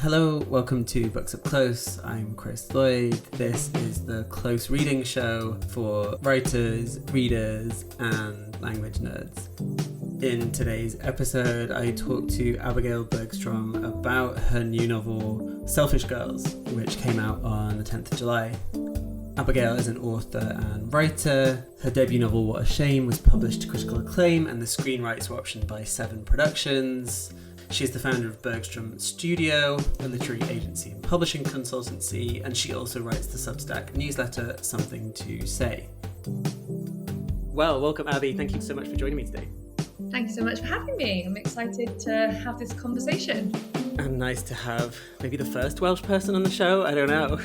Hello, welcome to Books Up Close. I'm Chris Lloyd. This is the close reading show for writers, readers, and language nerds. In today's episode, I talk to Abigail Bergstrom about her new novel, Selfish Girls, which came out on the 10th of July. Abigail is an author and writer. Her debut novel, What a Shame, was published to critical acclaim, and the screenwrites were optioned by Seven Productions. She is the founder of Bergstrom Studio, a literary agency and publishing consultancy, and she also writes the Substack newsletter, Something to Say. Well, welcome, Abby. Thank you so much for joining me today. Thank you so much for having me. I'm excited to have this conversation. And nice to have maybe the first Welsh person on the show. I don't know.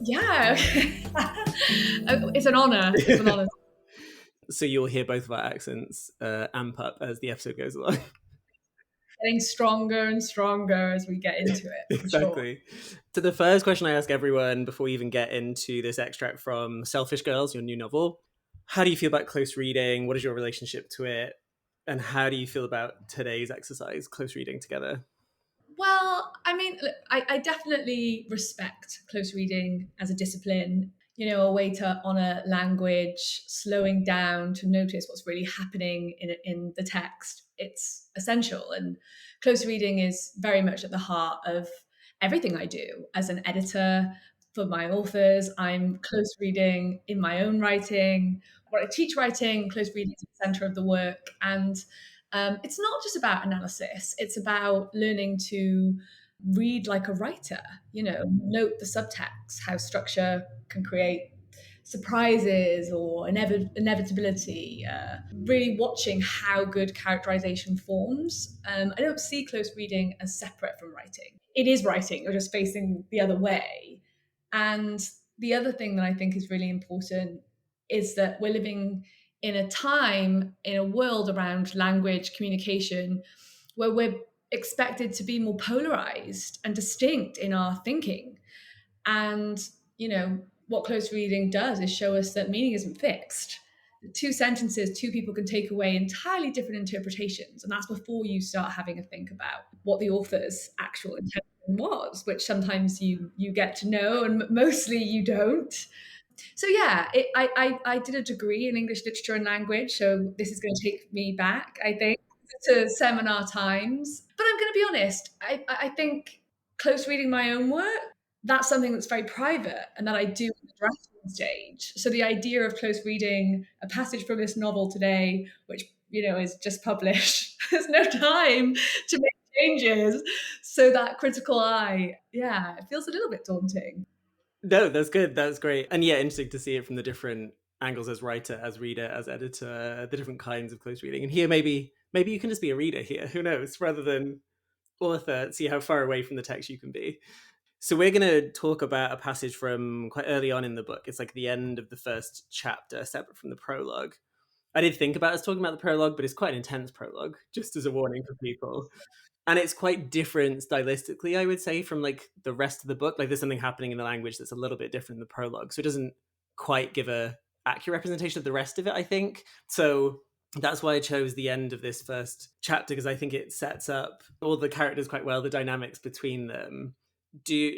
Yeah. It's an honour. It's an honour. So you'll hear both of our accents amp up as the episode goes along. Getting stronger and stronger as we get into it. Exactly. Sure. So the first question I ask everyone before we even get into this extract from Selfish Girls, your new novel, how do you feel about close reading? What is your relationship to it? And how do you feel about today's exercise, close reading together? Well, I mean, look, I definitely respect close reading as a discipline, you know, a way to honour language, slowing down to notice what's really happening in the text. It's essential. And close reading is very much at the heart of everything I do. As an editor for my authors, I'm close reading in my own writing. When I teach writing, close reading is the centre of the work. And it's not just about analysis. It's about learning to read like a writer, you know, note the subtext, how structure can create surprises or inevitability, really watching how good characterization forms. I don't see close reading as separate from writing. It is writing, you're just facing the other way. And the other thing that I think is really important is that we're living in a time, in a world around language, communication, where we're expected to be more polarized and distinct in our thinking. And, you know, what close reading does is show us that meaning isn't fixed. Two sentences, two people can take away entirely different interpretations. And that's before you start having a think about what the author's actual intention was, which sometimes you get to know and mostly you don't. So yeah, I did a degree in English literature and language. So this is going to take me back, I think, to seminar times. But I'm going to be honest, I think close reading my own work, that's something that's very private and that I do in the drafting stage. So the idea of close reading a passage from this novel today, which, you know, is just published, there's no time to make changes. So that critical eye, yeah, it feels a little bit daunting. No, that's good. That's great. And yeah, interesting to see it from the different angles as writer, as reader, as editor, the different kinds of close reading. And here, maybe you can just be a reader here. Who knows? Rather than author, see how far away from the text you can be. So we're going to talk about a passage from quite early on in the book. It's like the end of the first chapter, separate from the prologue. I did think about us talking about the prologue, but it's quite an intense prologue, just as a warning for people. And it's quite different stylistically, I would say, from like the rest of the book. Like there's something happening in the language that's a little bit different in the prologue. So it doesn't quite give a accurate representation of the rest of it, I think. So that's why I chose the end of this first chapter, because I think it sets up all the characters quite well, the dynamics between them.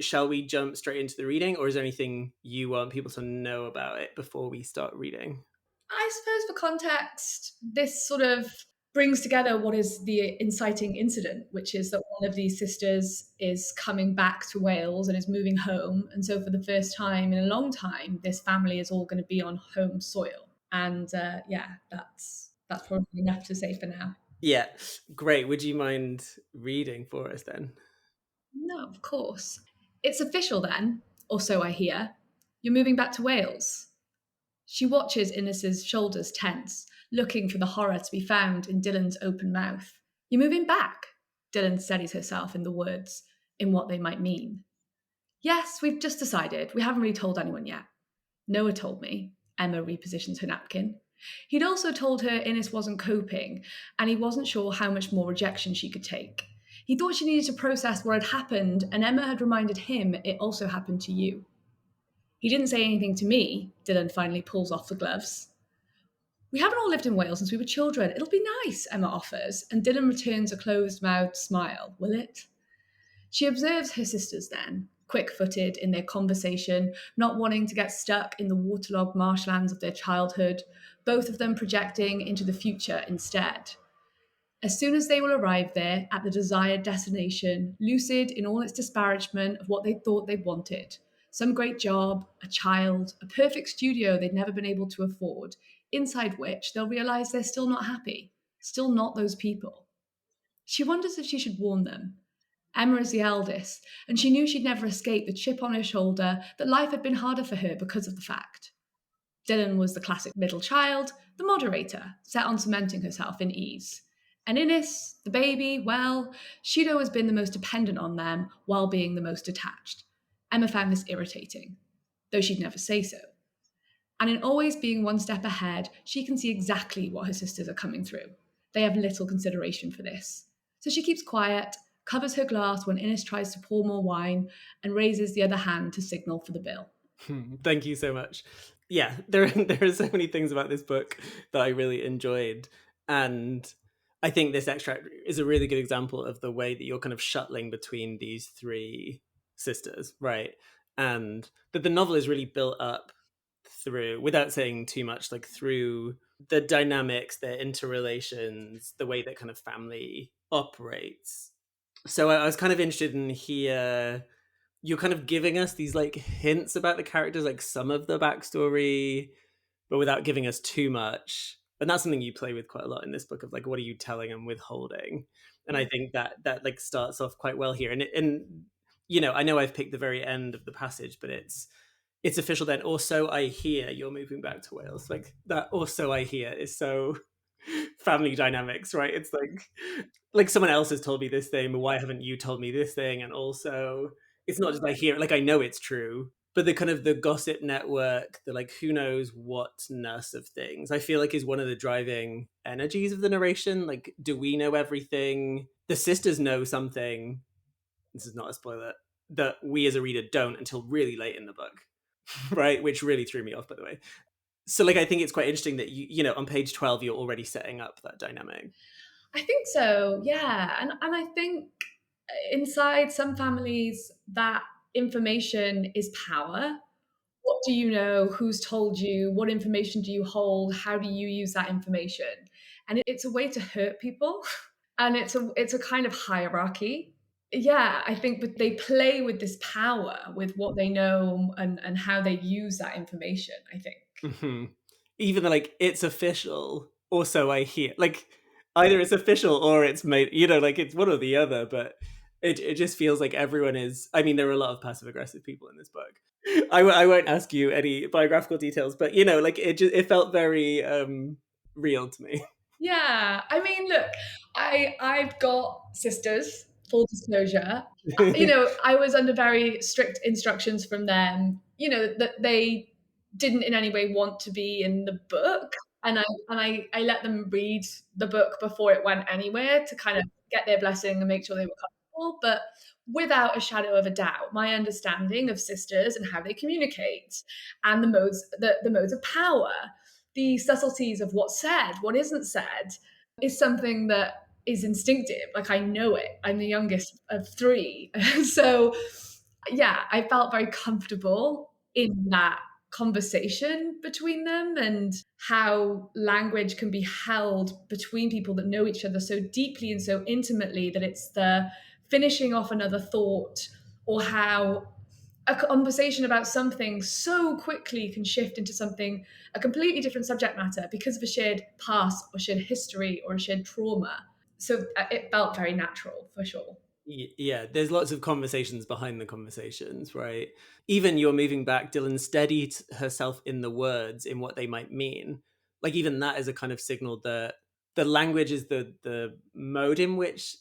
Shall we jump straight into the reading, or is there anything you want people to know about it before we start reading? I suppose for context, this sort of brings together what is the inciting incident, which is that one of these sisters is coming back to Wales and is moving home. And so for the first time in a long time, this family is all going to be on home soil. And yeah, that's probably enough to say for now. Yeah, great. Would you mind reading for us then? No, of course. It's official then, or so I hear. You're moving back to Wales. She watches Innes's shoulders tense, looking for the horror to be found in Dylan's open mouth. You're moving back, Dylan steadies herself in the words, in what they might mean. Yes, we've just decided. We haven't really told anyone yet. Noah told me. Emma repositions her napkin. He'd also told her Innes wasn't coping, and he wasn't sure how much more rejection she could take. He thought she needed to process what had happened, and Emma had reminded him it also happened to you. He didn't say anything to me, Dylan finally pulls off the gloves. We haven't all lived in Wales since we were children. It'll be nice, Emma offers, and Dylan returns a closed-mouthed smile. Will it? She observes her sisters then, quick footed in their conversation, not wanting to get stuck in the waterlogged marshlands of their childhood, both of them projecting into the future instead. As soon as they will arrive there at the desired destination, lucid in all its disparagement of what they thought they wanted some great job, a child, a perfect studio they'd never been able to afford, inside which they'll realize they're still not happy, still not those people. She wonders if she should warn them. Emma is the eldest, and she knew she'd never escape the chip on her shoulder that life had been harder for her because of the fact. Dylan was the classic middle child, the moderator, set on cementing herself in ease. And Innes, the baby, well, she'd always been the most dependent on them while being the most detached. Emma found this irritating, though she'd never say so. And in always being one step ahead, she can see exactly what her sisters are coming through. They have little consideration for this. So she keeps quiet, covers her glass when Innes tries to pour more wine, and raises the other hand to signal for the bill. Thank you so much. Yeah, there are so many things about this book that I really enjoyed, and I think this extract is a really good example of the way that you're kind of shuttling between these three sisters, right? And that the novel is really built up through, without saying too much, like through the dynamics, their interrelations, the way that kind of family operates. So I was kind of interested in here you're kind of giving us these like hints about the characters, like some of the backstory, but without giving us too much. And that's something you play with quite a lot in this book of like, what are you telling and withholding? And I think that like starts off quite well here. And you know, I know I've picked the very end of the passage, but it's official then. Also, I hear you're moving back to Wales. Like that. Also, I hear is so family dynamics, right? It's like someone else has told me this thing, but why haven't you told me this thing? And also, it's not just I hear, like I know it's true, but the kind of the gossip network, the like who knows whatness of things, I feel like is one of the driving energies of the narration. Like, do we know everything? The sisters know something. This is not a spoiler that we as a reader don't until really late in the book, right? Which really threw me off, by the way. So, like, I think it's quite interesting that you know, on page 12, you're already setting up that dynamic. I think so, yeah. And I think inside some families, that information is power. What do you know? Who's told you? What information do you hold? How do you use that information? And it's a way to hurt people, and it's a kind of hierarchy. Yeah, I think, but they play with this power, with what they know and how they use that information. I think. Mhm. Even though, like, it's official, also I hear. Like, either it's official or it's made, you know, like, it's one or the other, but it just feels like everyone is. I mean, there are a lot of passive aggressive people in this book. I won't ask you any biographical details, but, you know, like, it felt very real to me. Yeah, I mean, look, I've got sisters. Full disclosure, I was under very strict instructions from them. That they didn't in any way want to be in the book, and I let them read the book before it went anywhere to kind of get their blessing and make sure they were comfortable. But without a shadow of a doubt, my understanding of sisters and how they communicate, and the modes of power, the subtleties of what's said, what isn't said, is something that is instinctive. Like I know it. I'm the youngest of three. So, yeah, I felt very comfortable in that conversation between them and how language can be held between people that know each other so deeply and so intimately that it's the finishing off another thought, or how a conversation about something so quickly can shift into something, a completely different subject matter, because of a shared past or shared history or a shared trauma. So it felt very natural for sure. Yeah, there's lots of conversations behind the conversations, right? Even you're moving back, Dylan steadied herself in the words in what they might mean. Like even that is a kind of signal that the language is the mode in which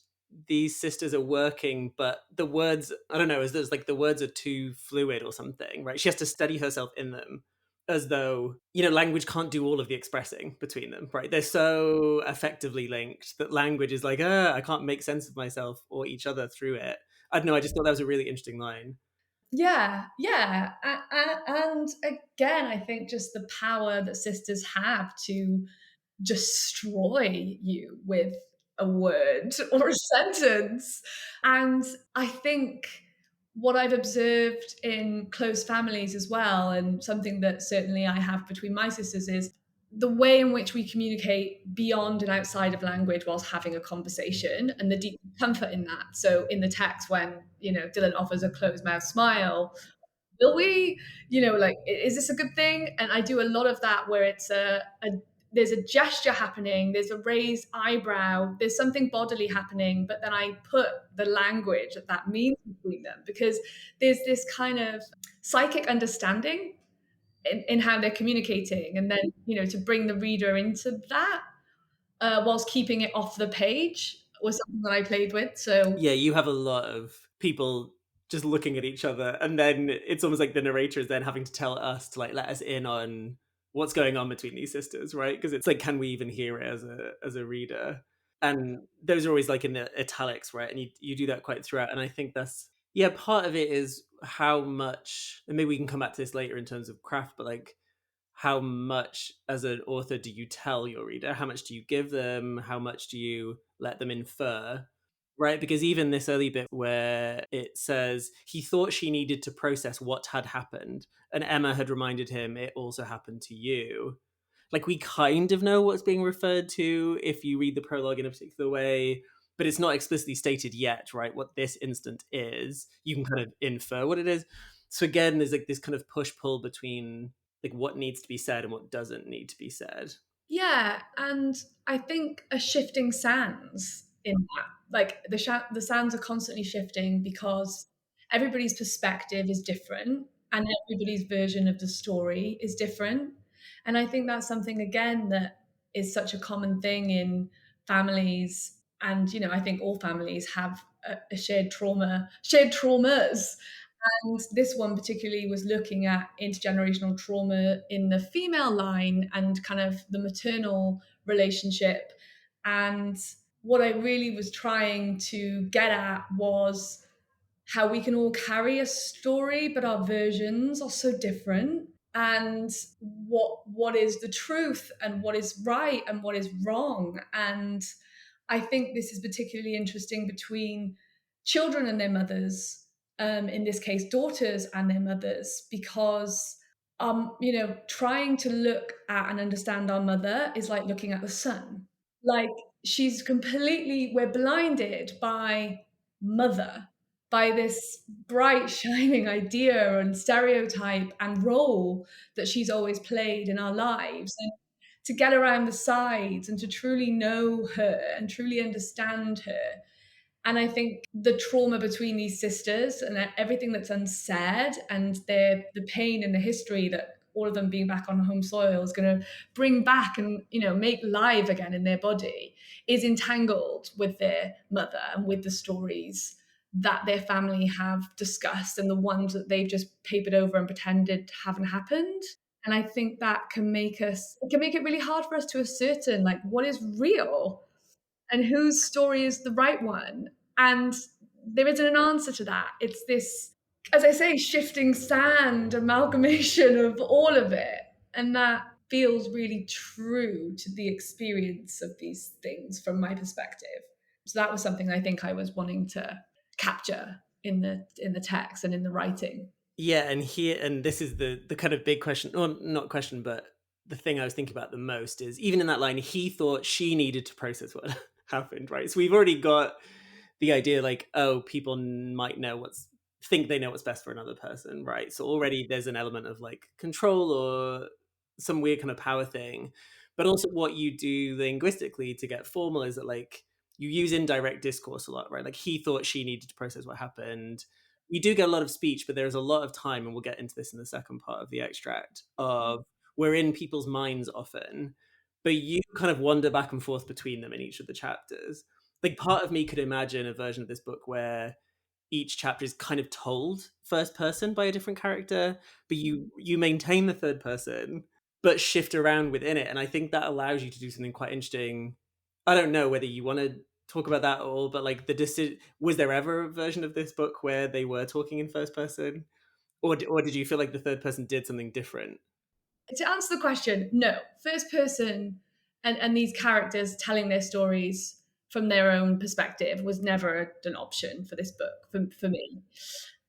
these sisters are working, but the words, I don't know, is there's like the words are too fluid or something, right? She has to steady herself in them as though, you know, language can't do all of the expressing between them, right? They're so effectively linked that language is like, I can't make sense of myself or each other through it. I don't know, I just thought that was a really interesting line. Yeah, yeah. And again, I think just the power that sisters have to destroy you with. a word or a sentence. And I think what I've observed in close families as well, and something that certainly I have between my sisters, is the way in which we communicate beyond and outside of language whilst having a conversation and the deep comfort in that. So in the text, when, Dylan offers a closed mouth smile, will we, like, is this a good thing? And I do a lot of that where it's there's a gesture happening, there's a raised eyebrow, there's something bodily happening, but then I put the language that means between them, because there's this kind of psychic understanding in how they're communicating. And then, to bring the reader into that, whilst keeping it off the page, was something that I played with. So Yeah, you have a lot of people just looking at each other, and then it's almost like the narrator is then having to tell us to like let us in on what's going on between these sisters, right? Because it's like, can we even hear it as a reader? And those are always like in the italics, right? And you do that quite throughout. And I think that's, yeah, part of it is how much, and maybe we can come back to this later in terms of craft, but like how much as an author do you tell your reader? How much do you give them? How much do you let them infer? Right? Because even this early bit where it says he thought she needed to process what had happened, and Emma had reminded him it also happened to you. Like, we kind of know what's being referred to if you read the prologue in a particular way, but it's not explicitly stated yet, right? What this instant is. You can kind of infer what it is. So again, there's like this kind of push pull between like what needs to be said and what doesn't need to be said. yeah, and I think a shifting sands in that. Like the sands are constantly shifting because everybody's perspective is different and everybody's version of the story is different. And I think that's something again that is such a common thing in families. And I think all families have a shared traumas. And this one particularly was looking at intergenerational trauma in the female line and kind of the maternal relationship. And what I really was trying to get at was how we can all carry a story, but our versions are so different. And what is the truth and what is right and what is wrong. And I think this is particularly interesting between children and their mothers, in this case, daughters and their mothers, because trying to look at and understand our mother is like looking at the sun. Like, we're blinded by mother, by this bright, shining idea and stereotype and role that she's always played in our lives. And to get around the sides and to truly know her and truly understand her. And I think the trauma between these sisters and everything that's unsaid and the pain and the history that all of them being back on home soil is going to bring back and make live again in their body is entangled with their mother and with the stories that their family have discussed and the ones that they've just papered over and pretended haven't happened. And I think that can make it really hard for us to ascertain like what is real and whose story is the right one. And there isn't an answer to that. It's this, as I say, shifting sand amalgamation of all of it. And that feels really true to the experience of these things from my perspective. So that was something I think I was wanting to capture in the text and in the writing. Yeah, and this is the kind of big question, or not question, but the thing I was thinking about the most is even in that line, he thought she needed to process what happened, right? So we've already got the idea like, oh, people might think they know what's best for another person, right? So already there's an element of like control or some weird kind of power thing. But also what you do linguistically to get formal is that like you use indirect discourse a lot, right? Like he thought she needed to process what happened. You do get a lot of speech, but there's a lot of time, and we'll get into this in the second part of the extract, of we're in people's minds often, but you kind of wander back and forth between them in each of the chapters. Like part of me could imagine a version of this book where each chapter is kind of told first person by a different character, but you maintain the third person but shift around within it, and I think that allows you to do something quite interesting. I don't know whether you want to talk about that at all, but like the decision, was there ever a version of this book where they were talking in first person, or did you feel like the third person did something different? To answer the question, no. First person and these characters telling their stories from their own perspective was never an option for this book for me.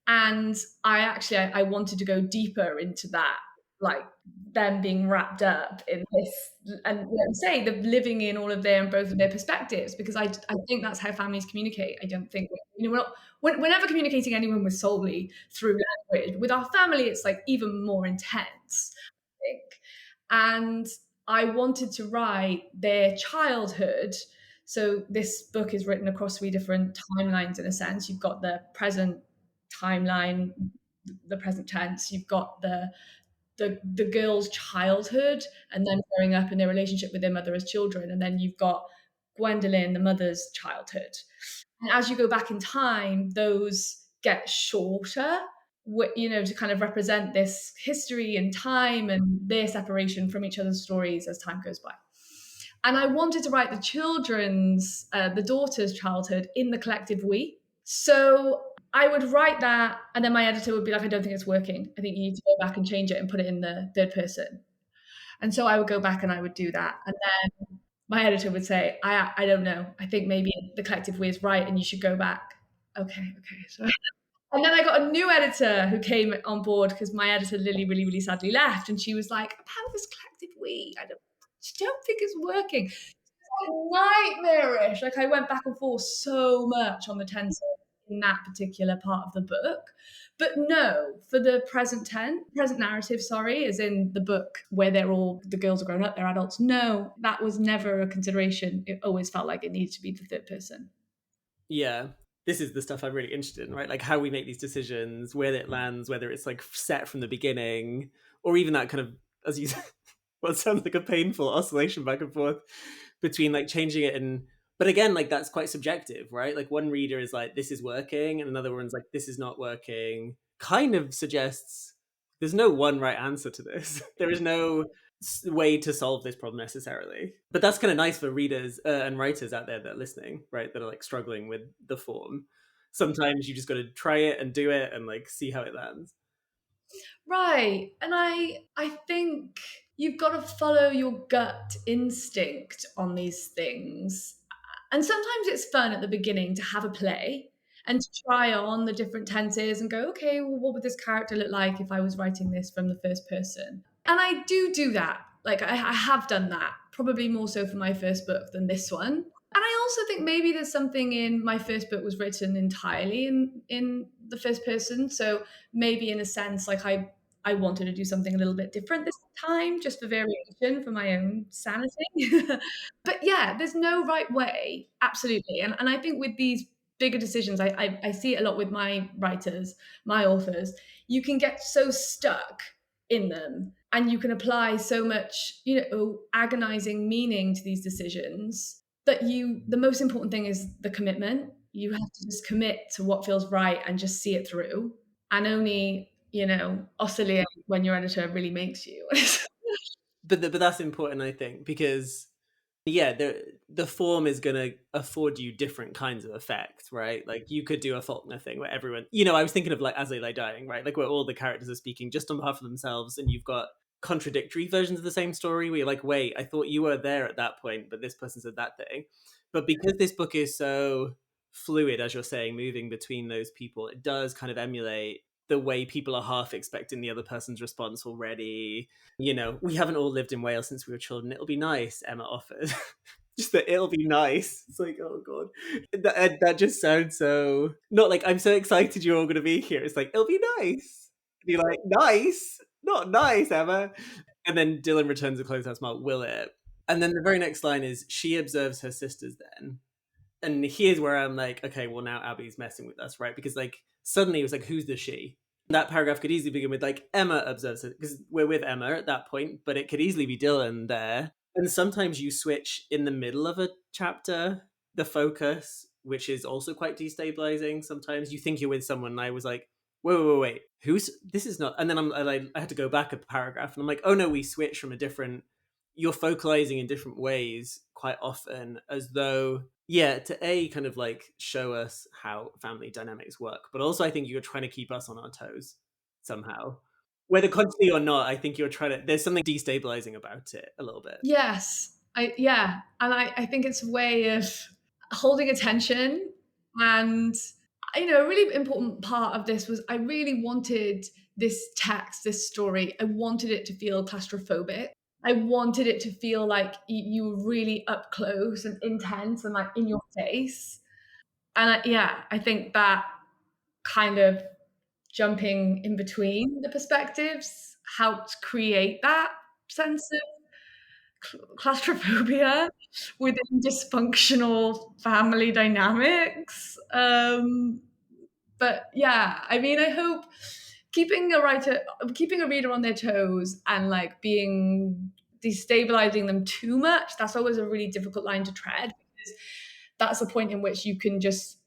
And I wanted to go deeper into that, like them being wrapped up in this, and say the living in all of their and both of their perspectives, because I think that's how families communicate. I don't think, we're not, we're never communicating anyone with solely through language. With our family, it's like even more intense, I think. And I wanted to write their childhood. So this book is written across three different timelines in a sense. You've got the present timeline, the present tense. You've got the girl's childhood and then growing up in their relationship with their mother as children, and then you've got Gwendolyn, the mother's childhood. And as you go back in time, those get shorter, to kind of represent this history and time and their separation from each other's stories as time goes by. And I wanted to write the daughter's childhood in the collective we. So I would write that, and then my editor would be like, I don't think it's working. I think you need to go back and change it and put it in the third person. And so I would go back and I would do that. And then my editor would say, I don't know. I think maybe the collective we is right and you should go back. Okay. So, and then I got a new editor who came on board because my editor, Lily, really, really sadly left. And she was like, about this collective we, I don't think it's working. Nightmarish. Like I went back and forth so much on the tense in that particular part of the book. But no, for the present narrative, sorry, as in the book where the girls are grown up, they're adults. No, that was never a consideration. It always felt like it needed to be the third person. Yeah. This is the stuff I'm really interested in, right? Like how we make these decisions, where it lands, whether it's like set from the beginning, or even that kind of, as you said, well, it sounds like a painful oscillation back and forth between like changing it and, but again, like that's quite subjective, right? Like one reader is like, this is working, and another one's like, this is not working. Kind of suggests there's no one right answer to this. There is no way to solve this problem necessarily. But that's kind of nice for readers and writers out there that are listening, right? That are like struggling with the form. Sometimes you just got to try it and do it and like see how it lands. Right. And I think you've got to follow your gut instinct on these things. And sometimes it's fun at the beginning to have a play and to try on the different tenses and go, okay, well, what would this character look like if I was writing this from the first person? And I do that. Like I have done that, probably more so for my first book than this one. And I also think maybe there's something in my first book was written entirely in the first person. So maybe in a sense, like I wanted to do something a little bit different this time, just for variation, for my own sanity. But yeah, there's no right way, absolutely. And I think with these bigger decisions, I see it a lot with my writers, my authors. You can get so stuck in them, and you can apply so much, agonizing meaning to these decisions. That the most important thing is the commitment. You have to just commit to what feels right and just see it through, and only oscillate when your editor really makes you. But that's important, I think, because yeah, the form is going to afford you different kinds of effects, right? Like you could do a Faulkner thing where everyone, I was thinking of like As They Lie Dying, right? Like where all the characters are speaking just on behalf of themselves, and you've got contradictory versions of the same story where you're like, wait, I thought you were there at that point, but this person said that thing. But because this book is so fluid, as you're saying, moving between those people, it does kind of emulate the way people are half expecting the other person's response already. We haven't all lived in Wales since we were children. It'll be nice, Emma offered. Just that it'll be nice. It's like, oh god, that just sounds so not like I'm so excited you're all going to be here. It's like it'll be nice. Be like nice, not nice, Emma. And then Dylan returns a closed house mark. Will it? And then the very next line is she observes her sisters then. And here's where I'm like, okay, well now Abby's messing with us, right? Because like suddenly it was like, who's the she? That paragraph could easily begin with like Emma observes it because we're with Emma at that point, but it could easily be Dylan there. And sometimes you switch in the middle of a chapter the focus, which is also quite destabilizing. Sometimes you think you're with someone, and I was like, wait, who's this? Is not. And then I had to go back a paragraph, and I'm like, oh no, we switch from a different. You're focalizing in different ways quite often, as though to kind of like show us how family dynamics work, but also I think you're trying to keep us on our toes somehow, whether consciously or not. I think you're trying to. There's something destabilizing about it a little bit. Yes. And I think it's a way of holding attention. And, a really important part of this was I really wanted this text, this story, I wanted it to feel claustrophobic. I wanted it to feel like you were really up close and intense and like in your face. And yeah, I think that kind of jumping in between the perspectives helped create that sense of claustrophobia within dysfunctional family dynamics. But yeah, I mean, I hope keeping a reader on their toes and like being destabilizing them too much, that's always a really difficult line to tread because that's a point in which you can just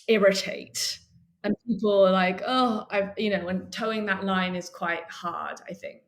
irritate. And people are like, oh, and towing that line is quite hard, I think.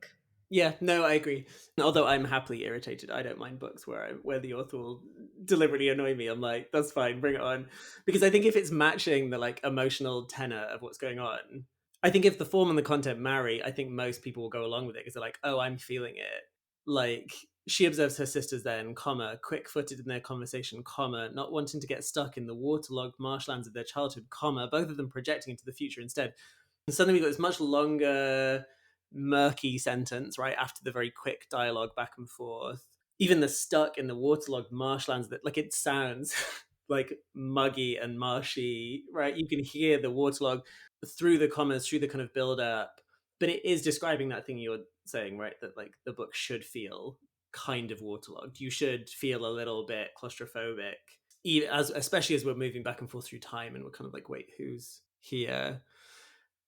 Yeah, no, I agree. Although I'm happily irritated, I don't mind books where the author will deliberately annoy me. I'm like, that's fine, bring it on, because I think if it's matching the like emotional tenor of what's going on, I think if the form and the content marry, I think most people will go along with it because they're like, oh, I'm feeling it. Like she observes her sisters then, comma, quick-footed in their conversation, comma, not wanting to get stuck in the waterlogged marshlands of their childhood, comma, both of them projecting into the future instead. And suddenly we've got this much longer, murky sentence right after the very quick dialogue back and forth. Even the stuck in the waterlogged marshlands, that like it sounds like muggy and marshy, right? You can hear the waterlog through the commas, through the kind of build up, but it is describing that thing you're saying, right? That like the book should feel kind of waterlogged. You should feel a little bit claustrophobic, especially as we're moving back and forth through time, and we're kind of like, wait, who's here?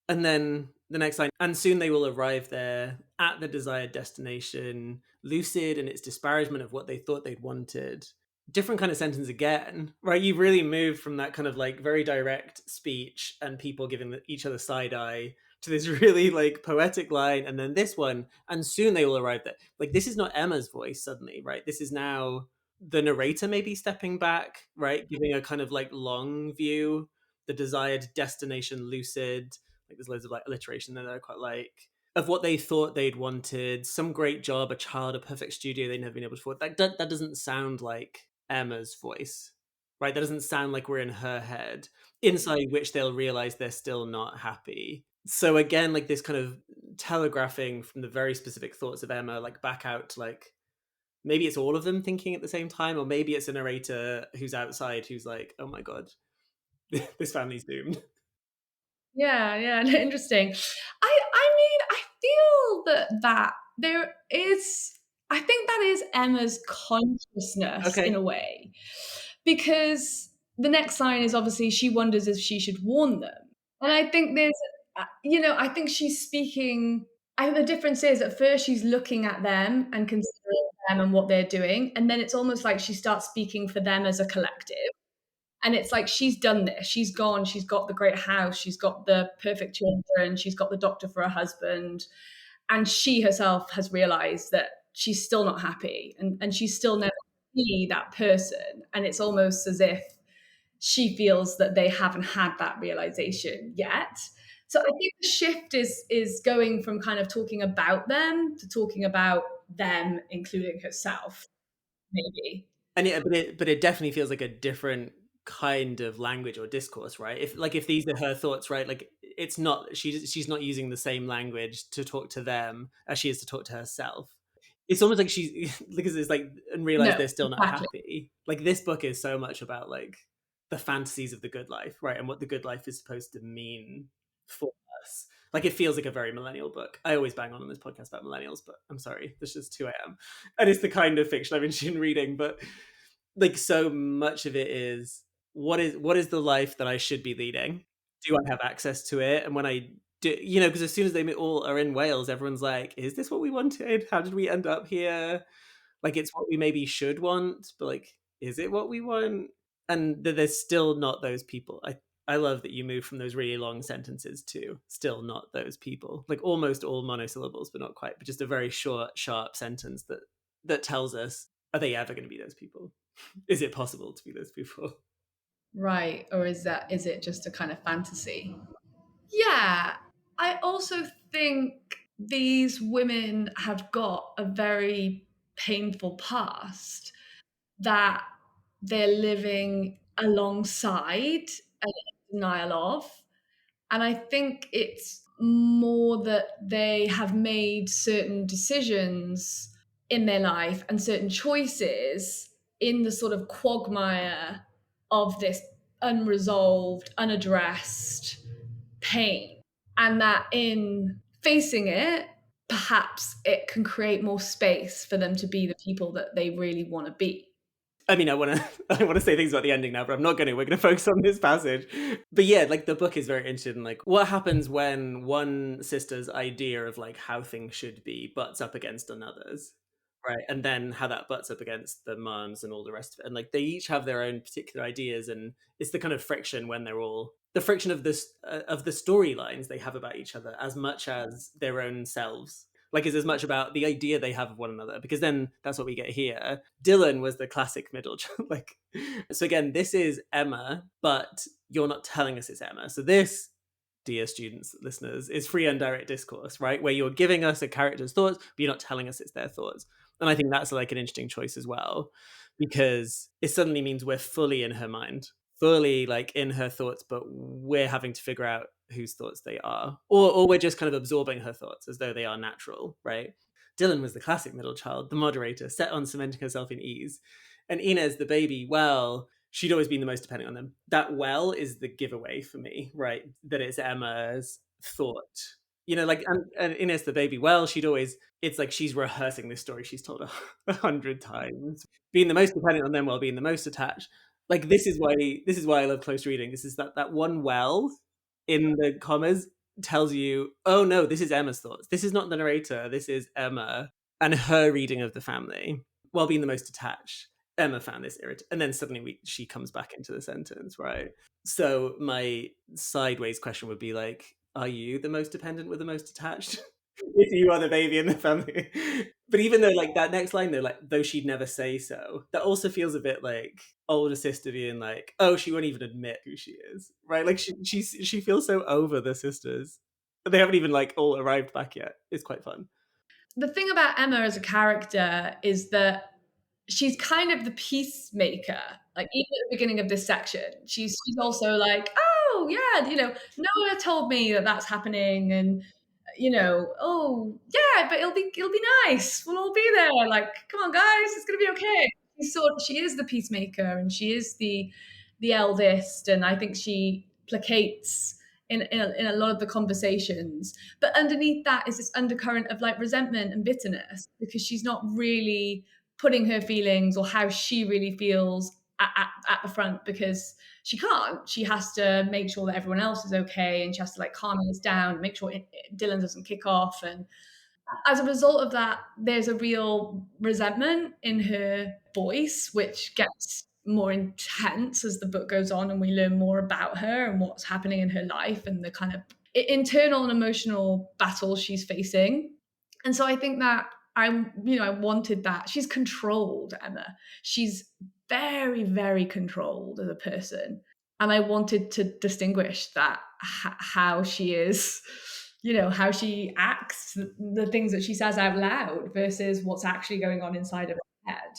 And then the next line, and soon they will arrive there at the desired destination, lucid in its disparagement of what they thought they'd wanted. Different kind of sentence again, right? You've really moved from that kind of like very direct speech and people giving each other side eye to this really like poetic line. And then this one, and soon they will arrive there. Like, this is not Emma's voice suddenly, right? This is now the narrator maybe stepping back, right? Giving a kind of like long view, the desired destination lucid, like there's loads of like alliteration there that I quite like, of what they thought they'd wanted, some great job, a child, a perfect studio they'd never been able to afford. That doesn't sound like Emma's voice, right? That doesn't sound like we're in her head, inside which they'll realize they're still not happy. So again, like this kind of telegraphing from the very specific thoughts of Emma, like back out to like, maybe it's all of them thinking at the same time, or maybe it's a narrator who's outside who's like, oh my God, this family's doomed. Yeah, yeah, interesting. I mean, I feel that there is I think that is Emma's consciousness in Okay. a way, because the next line is obviously she wonders if she should warn them. And I think I think she's speaking. I think the difference is at first she's looking at them and considering them and what they're doing, and then it's almost like she starts speaking for them as a collective. And it's like she's done this. She's gone. She's got the great house. She's got the perfect children. She's got the doctor for a husband. And she herself has realized that she's still not happy and she's still never be that person. And it's almost as if she feels that they haven't had that realization yet. So I think the shift is going from kind of talking about them to talking about them, including herself, maybe. And yeah, but it definitely feels like a different kind of language or discourse, right? If these are her thoughts, right? Like it's not, she's not using the same language to talk to them as she is to talk to herself. It's almost like she's because it's like, and realize No, they're still not exactly. happy. Like this book is so much about like the fantasies of the good life, right? And what the good life is supposed to mean for us. Like it feels like a very millennial book. I always bang on this podcast about millennials, but I'm sorry, that's just who I am. And it's the kind of fiction I've been reading. But like so much of it is, what is the life that I should be leading? Do I have access to it? And when I do, because as soon as they all are in Wales, everyone's like, is this what we wanted? How did we end up here? Like it's what we maybe should want, but like, is it what we want? And there's still not those people. I love that you move from those really long sentences to still not those people. Like almost all monosyllables, but not quite, but just a very short, sharp sentence that tells us, are they ever going to be those people? Is it possible to be those people? Right. Or is it just a kind of fantasy? Yeah. I also think these women have got a very painful past that they're living alongside and in denial of. And I think it's more that they have made certain decisions in their life and certain choices in the sort of quagmire of this unresolved, unaddressed pain. And that in facing it, perhaps it can create more space for them to be the people that they really want to be. I mean, I want to I want to say things about the ending now, but I'm not going to. We're going to focus on this passage. But yeah, like the book is very interested in like what happens when one sister's idea of like how things should be butts up against another's, right? And then how that butts up against the mums and all the rest of it. And like they each have their own particular ideas, and it's the kind of friction when they're all the friction of the storylines they have about each other as much as their own selves, like is as much about the idea they have of one another, because then that's what we get here. Dylan was the classic middle child. Like, so again, this is Emma, but you're not telling us it's Emma. So this, dear students, listeners, is free and direct discourse, right? Where you're giving us a character's thoughts, but you're not telling us it's their thoughts. And I think that's like an interesting choice as well, because it suddenly means we're fully in her mind, fully like in her thoughts, but we're having to figure out whose thoughts they are, or we're just kind of absorbing her thoughts as though they are natural, right? Dylan was the classic middle child, the moderator, set on cementing herself in ease. And Inez, the baby, well, she'd always been the most dependent on them. That well is the giveaway for me, right? That it's Emma's thought. You know, like, and Inez, the baby, well, she'd always, it's like she's rehearsing this story she's told 100 times, being the most dependent on them while being the most attached. Like this is why I love close reading. This is that one well in the commas tells you, oh no, this is Emma's thoughts. This is not the narrator. This is Emma and her reading of the family while being the most attached. Emma found this irritating, and then suddenly she comes back into the sentence, right? So my sideways question would be like, are you the most dependent with the most attached? If you are the baby in the family. But even though like that next line though, like though she'd never say so, that also feels a bit like older sister being like, oh, she won't even admit who she is, right? Like she feels so over the sisters. But they haven't even like all arrived back yet. It's quite fun. The thing about Emma as a character is that she's kind of the peacemaker. Like even at the beginning of this section, she's also like, oh yeah, Noah told me that that's happening, and oh yeah, but it'll be nice. We'll all be there. Like, come on, guys, it's gonna be okay. She is the peacemaker, and she is the eldest, and I think she placates in a lot of the conversations. But underneath that is this undercurrent of like resentment and bitterness because she's not really putting her feelings or how she really feels at the front because she can't. She has to make sure that everyone else is okay, and she has to like calm us down, make sure Dylan doesn't kick off. And as a result of that, there's a real resentment in her voice, which gets more intense as the book goes on and we learn more about her and what's happening in her life and the kind of internal and emotional battle she's facing. And so I think that I wanted that. She's controlled, Emma. She's very, very controlled as a person. And I wanted to distinguish that how she is, how she acts, the things that she says out loud versus what's actually going on inside of her head.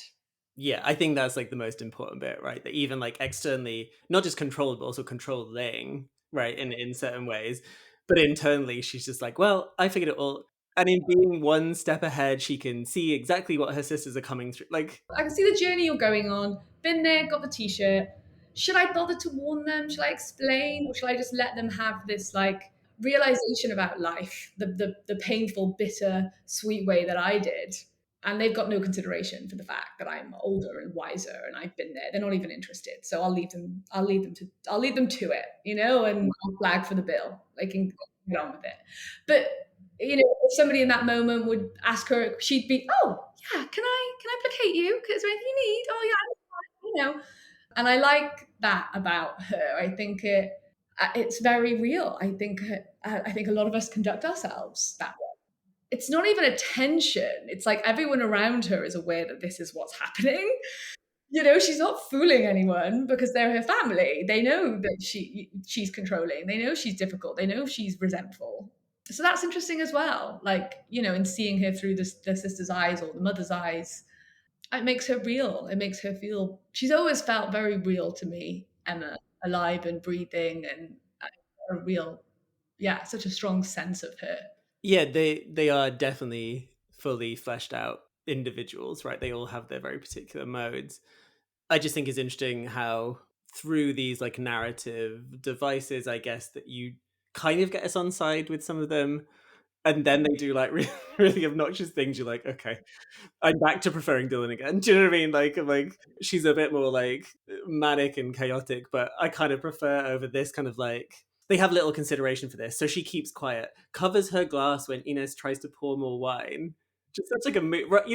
Yeah, I think that's like the most important bit, right? That even like externally, not just controlled, but also controlling, right? In certain ways. But internally, she's just like, well, I figured it all. And in being one step ahead, she can see exactly what her sisters are coming through. Like, I can see the journey you're going on. Been there, got the t-shirt. Should I bother to warn them? Should I explain? Or should I just let them have this like realization about life, the painful, bitter, sweet way that I did? And they've got no consideration for the fact that I'm older and wiser and I've been there. They're not even interested. So I'll leave them to it, and I'll flag for the bill. They can get on with it. But if somebody in that moment would ask her, she'd be, "Oh, yeah, can I placate you? Is there anything you need? Oh, yeah, I'm fine," And I like that about her. I think it's very real. I think a lot of us conduct ourselves that way. It's not even a tension. It's like everyone around her is aware that this is what's happening. She's not fooling anyone because they're her family. They know that she's controlling. They know she's difficult. They know she's resentful. So that's interesting as well. Like, in seeing her through the sister's eyes or the mother's eyes, it makes her real. It makes her feel. She's always felt very real to me Emma alive and breathing, and a real, yeah, such a strong sense of her. Yeah, they are definitely fully fleshed out individuals, right? They all have their very particular modes. I just think it's interesting how through these like narrative devices, I guess, that you kind of get us on side with some of them, and then they do like really, really obnoxious things. You're like, okay, I'm back to preferring Dylan again. Do you know what I mean? Like, I'm like, she's a bit more like manic and chaotic, but I kind of prefer over this kind of like they have little consideration for this. So she keeps quiet, covers her glass when Ines tries to pour more wine. Just that's like a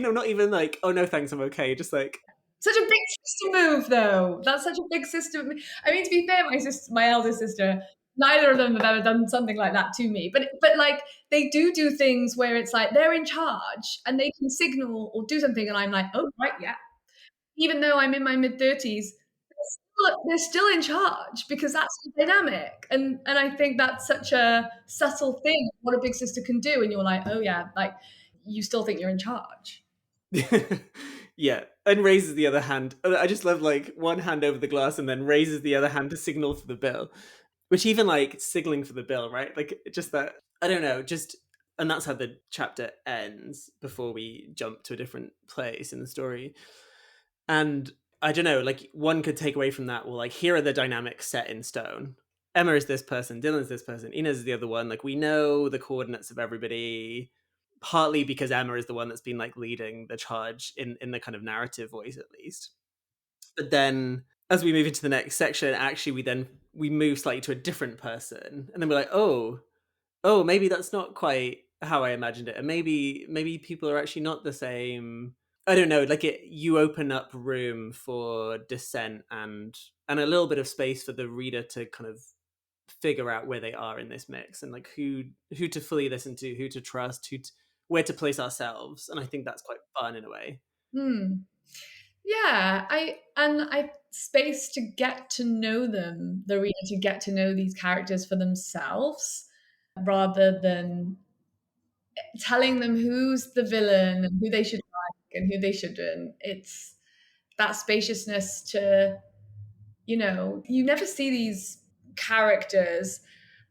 not even like, oh no, thanks, I'm okay. Just like, Such a big sister move, though. That's such a big sister. I mean, to be fair, my eldest sister, neither of them have ever done something like that to me. But like they do things where it's like they're in charge and they can signal or do something, and I'm like, oh right, yeah. Even though I'm in my mid-30s, they're still in charge because that's the dynamic. And I think that's such a subtle thing, what a big sister can do. And you're like, oh yeah, like you still think you're in charge. yeah, and raises the other hand. I just love like one hand over the glass and then raises the other hand to signal for the bill, which even like signaling for the bill, right? Like just that, I don't know, just, and that's how the chapter ends before we jump to a different place in the story. And I don't know, like one could take away from that, well, like here are the dynamics set in stone. Emma is this person, Dylan's this person, Inez is the other one. Like we know the coordinates of everybody, partly because Emma is the one that's been like leading the charge in the kind of narrative voice at least. But then as we move into the next section, actually we move slightly to a different person, and then we're like, oh, maybe that's not quite how I imagined it, and maybe people are actually not the same. I don't know. Like you open up room for dissent and a little bit of space for the reader to kind of figure out where they are in this mix and like who to fully listen to, who to trust, where to place ourselves. And I think that's quite fun in a way. Hmm. Yeah, I space to get to know them, the reader to get to know these characters for themselves, rather than telling them who's the villain and who they should like and who they shouldn't. It's that spaciousness to, you never see these characters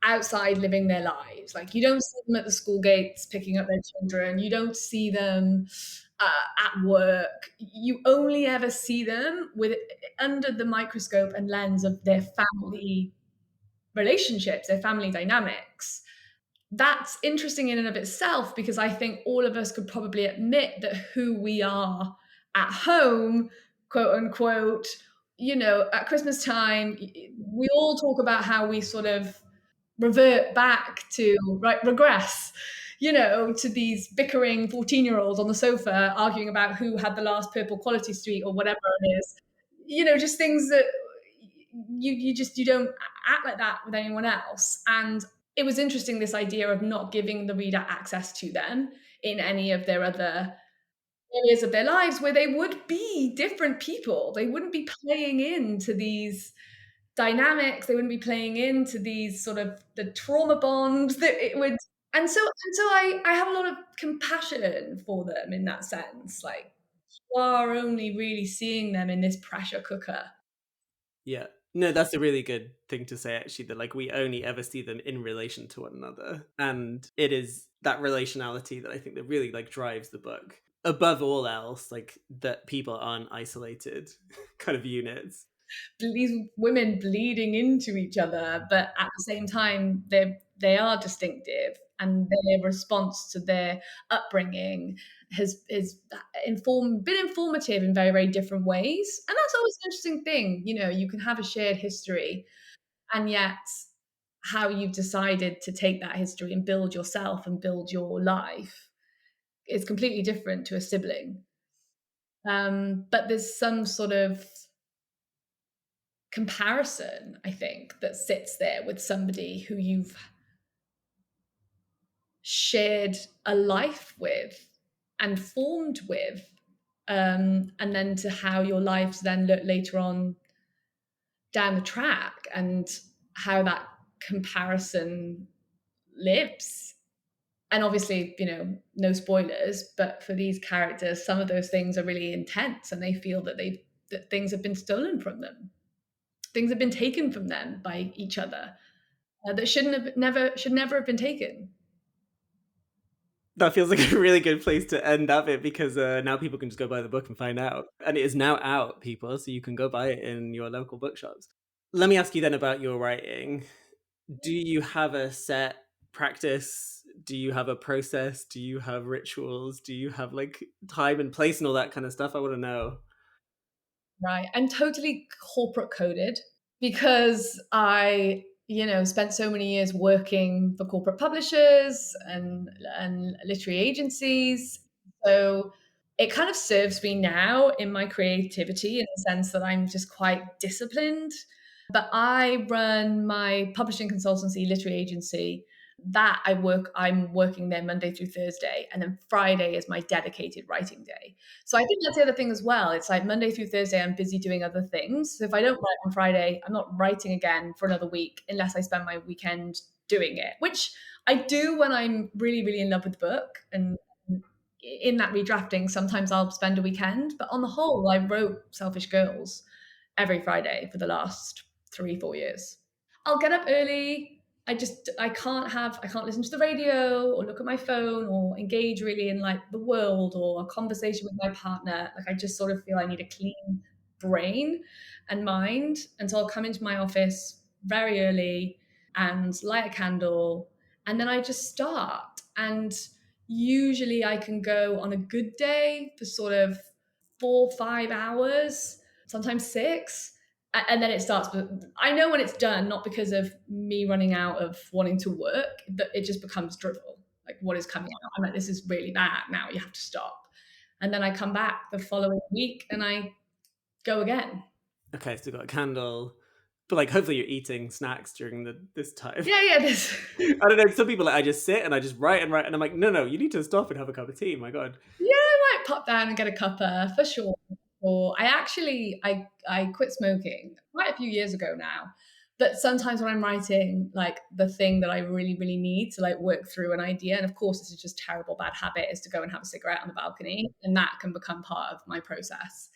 outside living their lives. Like you don't see them at the school gates picking up their children. You don't see them at work. You only ever see them with under the microscope and lens of their family relationships, their family dynamics. That's interesting in and of itself because I think all of us could probably admit that who we are at home, quote unquote, at Christmas time, we all talk about how we sort of revert back to, right, regress, to these bickering 14-year-olds on the sofa arguing about who had the last purple quality street or whatever it is. Just things that you don't act like that with anyone else. And it was interesting, this idea of not giving the reader access to them in any of their other areas of their lives where they would be different people. They wouldn't be playing into these dynamics. They wouldn't be playing into these sort of the trauma bonds that it would. And so I have a lot of compassion for them in that sense. Like you are only really seeing them in this pressure cooker. Yeah. No, that's a really good thing to say actually, that like we only ever see them in relation to one another. And it is that relationality that I think that really like drives the book. Above all else, like that people aren't isolated kind of units. These women bleeding into each other, but at the same time, they are distinctive, and their response to their upbringing has been informative in very, very different ways. And that's always an interesting thing. You can have a shared history, and yet how you've decided to take that history and build yourself and build your life is completely different to a sibling. But there's some sort of comparison, I think, that sits there with somebody who you've shared a life with and formed with, and then to how your lives then look later on down the track, and how that comparison lives. And obviously, no spoilers, but for these characters, some of those things are really intense, and they feel that things have been stolen from them. things have been taken from them by each other that should never have been taken. That feels like a really good place to end of it because now people can just go buy the book and find out. And it is now out, people, so you can go buy it in your local bookshops. Let me ask you then about your writing. Do you have a set practice? Do you have a process? Do you have rituals? Do you have like time and place and all that kind of stuff? I want to know. Right. I'm totally corporate coded because I, spent so many years working for corporate publishers and literary agencies. So it kind of serves me now in my creativity in the sense that I'm just quite disciplined. But I run my publishing consultancy, literary agency. I'm working there Monday through Thursday, and then Friday is my dedicated writing day. So I think that's the other thing as well. It's like Monday through Thursday, I'm busy doing other things. So if I don't write on Friday, I'm not writing again for another week unless I spend my weekend doing it, which I do when I'm really, really in love with the book. And in that redrafting, sometimes I'll spend a weekend. But on the whole, I wrote Selfish Girls every Friday for the last 3, 4 years. I'll get up early. I can't listen to the radio or look at my phone or engage really in like the world or a conversation with my partner. Like I just sort of feel I need a clean brain and mind. And so I'll come into my office very early and light a candle. And then I just start. And usually I can go on a good day for sort of 4, 5 hours, sometimes six, and then it starts. But I know when it's done, not because of me running out of wanting to work, that it just becomes drivel. Like what is coming out? I'm like, this is really bad. Now you have to stop. And then I come back the following week and I go again. Okay, so you've got a candle, but like hopefully you're eating snacks during this time. Yeah, yeah. This. I don't know. Some people like I just sit and I just write and write, and I'm like, no, no, you need to stop and have a cup of tea. My God. Yeah, I might pop down and get a cuppa for sure. Or I quit smoking quite a few years ago now. But sometimes when I'm writing like the thing that I really, really need to like work through an idea, and of course this is just terrible bad habit, is to go and have a cigarette on the balcony. And that can become part of my process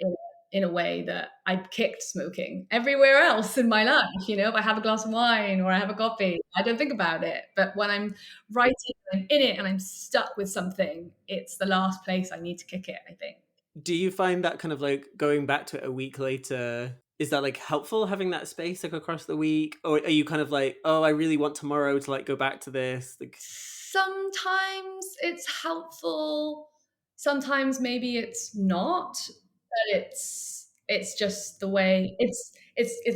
in, in a way that I've kicked smoking everywhere else in my life. If I have a glass of wine or I have a coffee, I don't think about it. But when I'm writing, I'm in it and I'm stuck with something, it's the last place I need to kick it, I think. Do you find that kind of like going back to it a week later? Is that like helpful having that space like across the week, or are you kind of like, oh, I really want tomorrow to like go back to this? Like, Sometimes it's helpful, sometimes maybe it's not, but it's just the way it's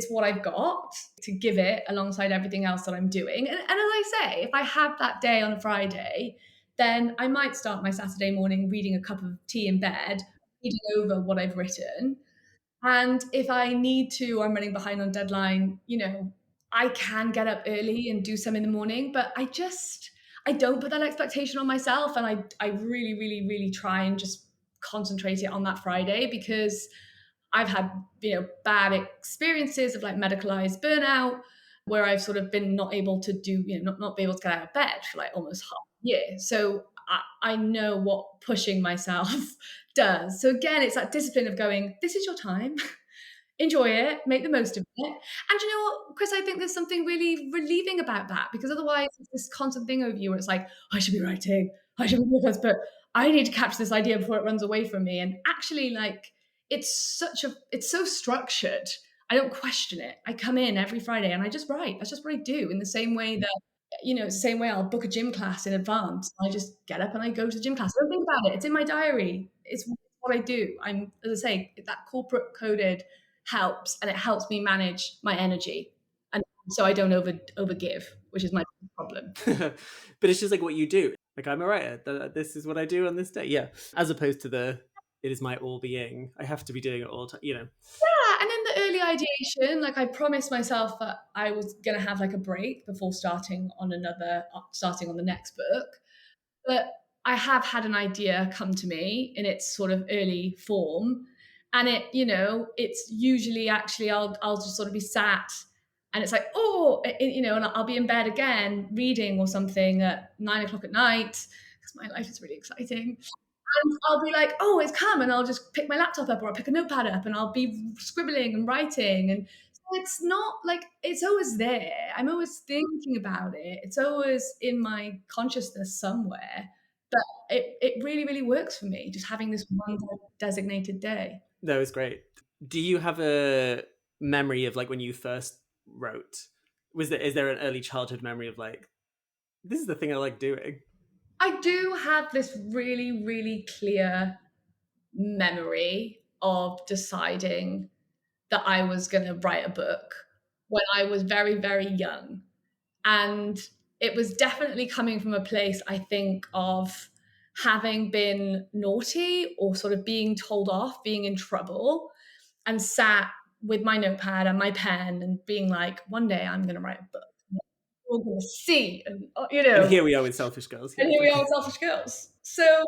what I've got to give it alongside everything else that I'm doing. And as I say, if I have that day on a Friday, then I might start my Saturday morning reading a cup of tea in bed, reading over what I've written. And if I need to, I'm running behind on deadline, I can get up early and do some in the morning, but I don't put that expectation on myself. And I really, really, really try and just concentrate it on that Friday because I've had, bad experiences of like medicalized burnout where I've sort of been not able to do, not be able to get out of bed for like almost half a year. So I know what pushing myself does. So again, it's that discipline of going, this is your time. Enjoy it, make the most of it. And you know what, Chris, I think there's something really relieving about that because otherwise it's this constant thing over you where it's like, I should be writing, I should be doing this, but I need to catch this idea before it runs away from me. And actually, like, it's so structured. I don't question it. I come in every Friday and I just write. That's just what I do in the same way that it's the same way I'll book a gym class in advance. I just get up and I go to the gym class. I don't think about it. It's in my diary. It's what I do. As I say, that corporate coded helps, and it helps me manage my energy, and so I don't overgive, which is my problem. but it's just like what you do. Like I'm a writer. This is what I do on this day. Yeah, as opposed to it is my all being. I have to be doing it all time. Yeah, and in the early ideation, like I promised myself that I was gonna have like a break before starting on the next book. But I have had an idea come to me in its sort of early form. And it's usually actually I'll just sort of be sat and it's like, and I'll be in bed again reading or something at 9 o'clock at night because my life is really exciting. And I'll be like, oh, it's come. And I'll just pick my laptop up or I'll pick a notepad up and I'll be scribbling and writing. And It's not like it's always there. I'm always thinking about it. It's always in my consciousness somewhere. But it really, really works for me, just having this one designated day. That was great. Do you have a memory of like when you first wrote? Is there an early childhood memory of like this is the thing I like doing? I do have this really, really clear memory of deciding that I was going to write a book when I was very, very young. And it was definitely coming from a place, I think, of having been naughty or sort of being told off, being in trouble, and sat with my notepad and my pen and being like, one day I'm going to write a book. We're going to see. And, And here we are with Selfish Girls. and Yeah, here we are okay. with Selfish Girls. So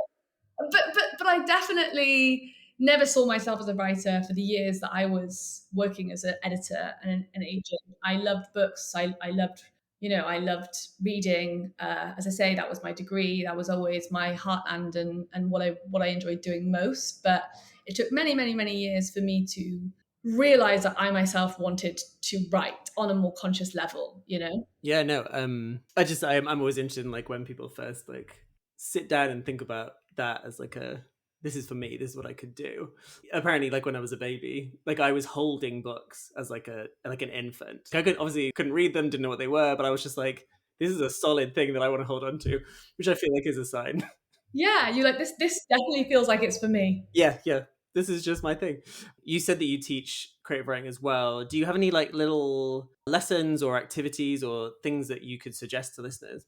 but I definitely never saw myself as a writer for the years that I was working as an editor and an agent. I loved books. I loved, I loved reading. As I say, that was my degree. That was always my heartland and what I enjoyed doing most. But it took many, many, many years for me to realize that I myself wanted to write on a more conscious level, Yeah, no. I'm always interested in like when people first like sit down and think about that as like a this is for me, this is what I could do. Apparently, like when I was a baby, like I was holding books as like an infant. I couldn't read them, didn't know what they were, but I was just like, this is a solid thing that I want to hold on to, which I feel like is a sign. Yeah, you like this definitely feels like it's for me. Yeah, yeah. This is just my thing. You said that you teach creative writing as well. Do you have any like little lessons or activities or things that you could suggest to listeners?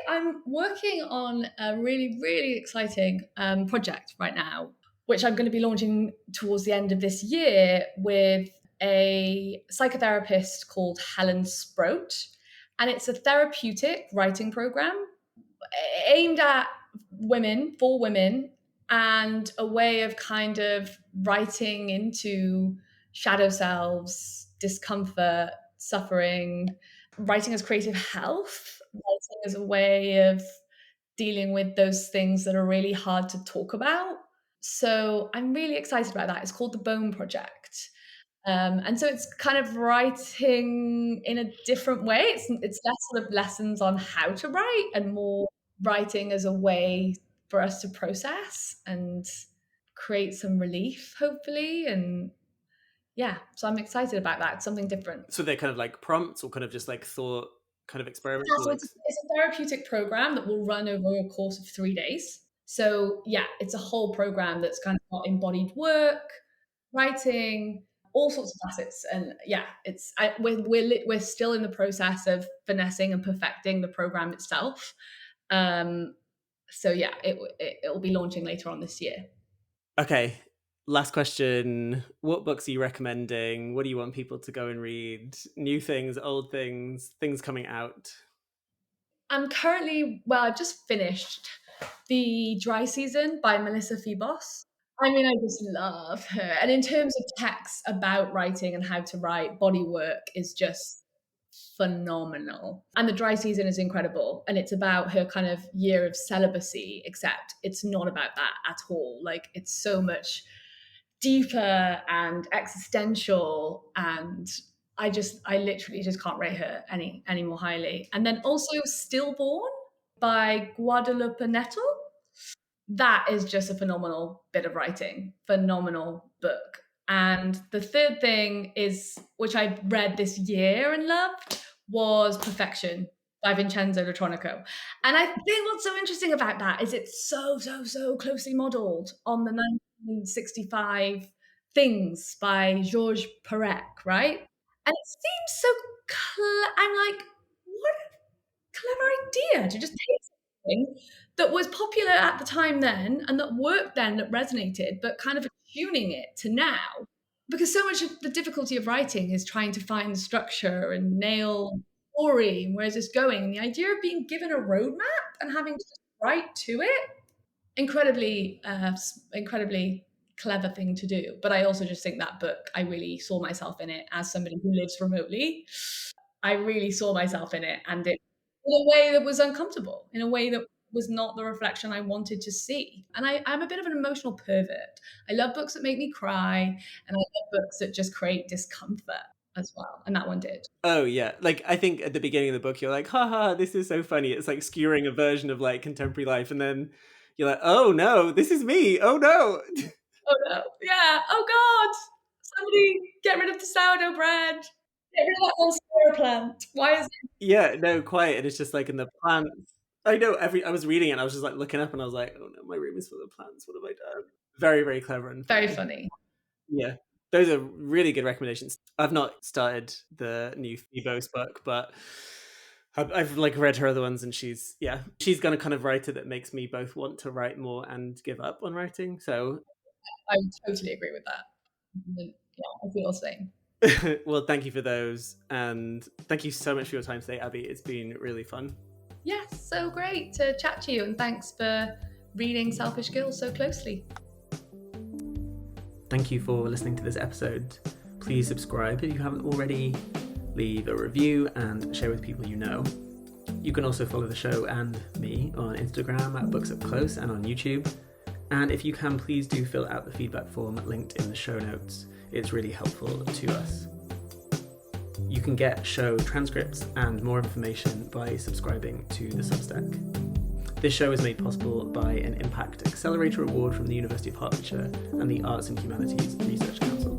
I'm working on a really, really exciting project right now, which I'm going to be launching towards the end of this year with a psychotherapist called Helen Sproat. And it's a therapeutic writing program aimed at women, for women, and a way of kind of writing into shadow selves, discomfort, suffering, writing as creative health, writing as a way of dealing with those things that are really hard to talk about. So I'm really excited about that. It's called the Bone Project. And so it's kind of writing in a different way. It's less sort of lessons on how to write and more writing as a way for us to process and create some relief, hopefully. And yeah, so I'm excited about that. It's something different. So they're kind of like prompts or kind of just like thought kind of Yeah, experiments or so like it's a therapeutic program that will run over a course of 3 days. So yeah, it's a whole program that's kind of got embodied work, writing, all sorts of facets. And yeah, we're still in the process of finessing and perfecting the program itself. Um, so yeah, it'll be launching later on this year. okay. Last question. What books are you recommending? What do you want people to go and read? New things, old things, things coming out. I've just finished The Dry Season by Melissa Febos. I mean, I just love her. And in terms of texts about writing and how to write, body work is just phenomenal. And The Dry Season is incredible. And it's about her kind of year of celibacy, except it's not about that at all. Like, it's so much deeper and existential. And I literally just can't rate her any more highly. And then also Stillborn by Guadalupe Nettle, that is just a phenomenal bit of writing, phenomenal book. And the third thing is, which I read this year and loved, was Perfection by Vincenzo Latronico. And I think what's so interesting about that is it's so, so, so closely modeled on the 1965 Things by Georges Perec, right? And it seems so, I'm like, what a clever idea to just take something that was popular at the time then and that worked then, that resonated, but kind of tuning it to now. Because so much of the difficulty of writing is trying to find the structure and nail the story and where's this going. And the idea of being given a roadmap and having to just write to it, incredibly clever thing to do. But I also just think that book, I really saw myself in it as somebody who lives remotely. I really saw myself in it, and it in a way that was uncomfortable, in a way that was not the reflection I wanted to see. And I'm a bit of an emotional pervert. I love books that make me cry, and I love books that just create discomfort as well. And that one did. Oh yeah, like I think at the beginning of the book you're like, haha, this is so funny. It's like skewering a version of like contemporary life, and then you're like, oh no, this is me. Oh no. Oh no. Yeah. Oh God. Somebody get rid of the sourdough bread. Get rid of that monstera plant. Why is it Yeah, no, quite. And it's just like in the plants. I know I was reading it and I was just like looking up and I was like, oh no, my room is full of plants. What have I done? Very, very clever and very funny. funny? Yeah. Those are really good recommendations. I've not started the new Phoebos book, but I've like read her other ones and she's gonna kind of writer that makes me both want to write more and give up on writing. So I totally agree with that. Yeah, I feel the same. well, thank you for those. And thank you so much for your time today, Abby. It's been really fun. Yes, so great to chat to you, and thanks for reading Selfish Gills so closely. Thank you for listening to this episode. Please subscribe if you haven't already, leave a review, and share with people you know. You can also follow the show and me on Instagram at Books Up Close and on YouTube. And if you can, please do fill out the feedback form linked in the show notes. It's really helpful to us. You can get show transcripts and more information by subscribing to the Substack. This show is made possible by an Impact Accelerator Award from the University of Hertfordshire and the Arts and Humanities Research Council.